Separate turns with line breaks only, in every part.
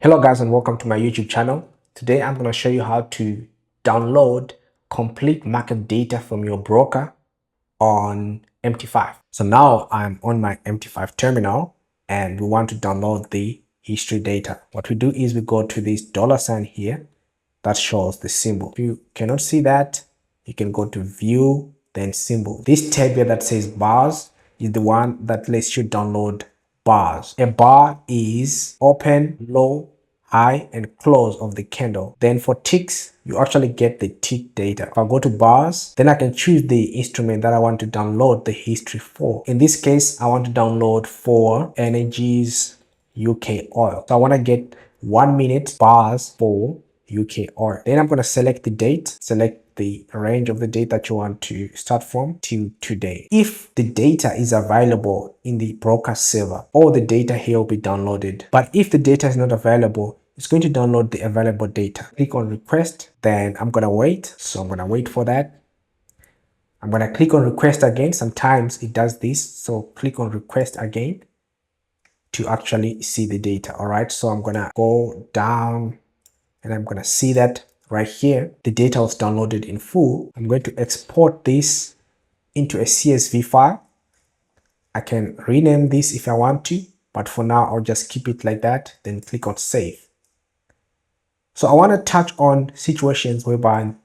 Hello guys and welcome to my YouTube channel. Today I'm going to show you how to download complete market data from your broker on MT5. So now I'm on my MT5 terminal and we want to download the history data. What we do is we go to this $sign here that shows the symbol. If you cannot see that, you can go to view, then symbol. This tab here that says bars is the one that lets you download bars. A bar is open, low, high, and close of the candle. Then for ticks, you actually get the tick data. If I go to bars, then I can choose the instrument that I want to download the history for. In this case, I want to download for Energies UK oil. So I want to get 1 minute bars for UK oil. Then I'm going to select the date, select the range of the date that you want to start from till today. If the data is available in the broker server, all the data here will be downloaded. But if the data is not available, it's going to download the available data. Click on request, then I'm going to wait. So I'm going to wait for that. I'm going to click on request again. Sometimes it does this. So click on request again to actually see the data. All right. So I'm going to go down and I'm going to see that right here, the data was downloaded in full. I'm going to export this into a CSV file. I can rename this if I want to, but for now, I'll just keep it like that, then click on save. So I want to touch on situations whereby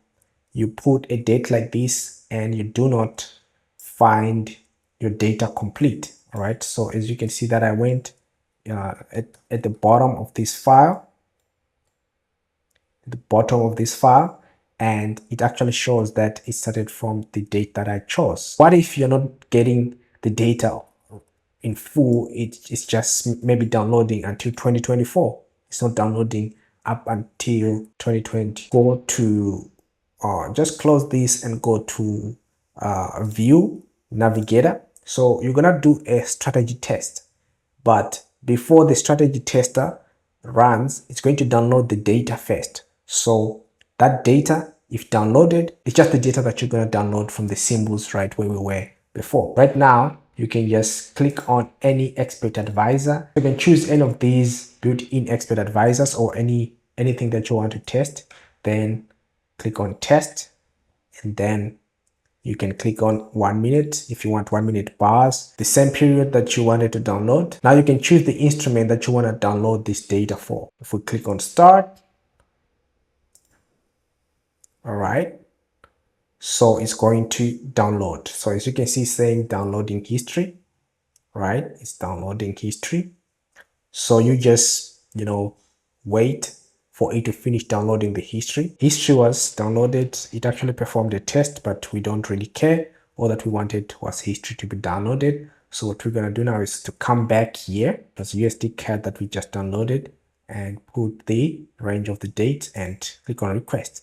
you put a date like this and you do not find your data complete. All right. So as you can see that I went at the bottom of this file, and it actually shows that it started from the date that I chose. What if you're not getting the data in full? It's just maybe downloading until 2024. It's not downloading up until 2020. Go to just close this and go to view navigator. So you're gonna do a strategy test, but before the strategy tester runs, it's going to download the data first. So that data, if downloaded, it's just the data that you're going to download from the symbols right where we were before. Right now, you can just click on any expert advisor. You can choose any of these built-in expert advisors or anything that you want to test. Then click on test, and then you can click on 1 minute if you want 1 minute bars, the same period that you wanted to download. Now you can choose the instrument that you want to download this data for. If we click on start, all right, so it's going to download. So as you can see, saying downloading history, right? It's downloading history. So you just, wait for it to finish downloading the history. History was downloaded. It actually performed a test, but we don't really care. All that we wanted was history to be downloaded. So what we're going to do now is to come back here, as USD card that we just downloaded, and put the range of the date and click on request.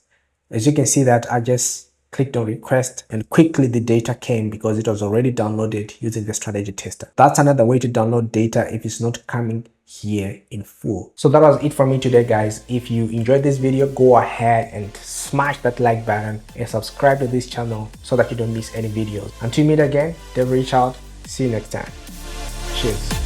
As you can see that I just clicked on request and quickly the data came because it was already downloaded using the strategy tester. That's another way to download data if it's not coming here in full. So that was it for me today, guys. If you enjoyed this video, go ahead and smash that like button and subscribe to this channel so that you don't miss any videos. Until we meet again, then reach out. See you next time. Cheers.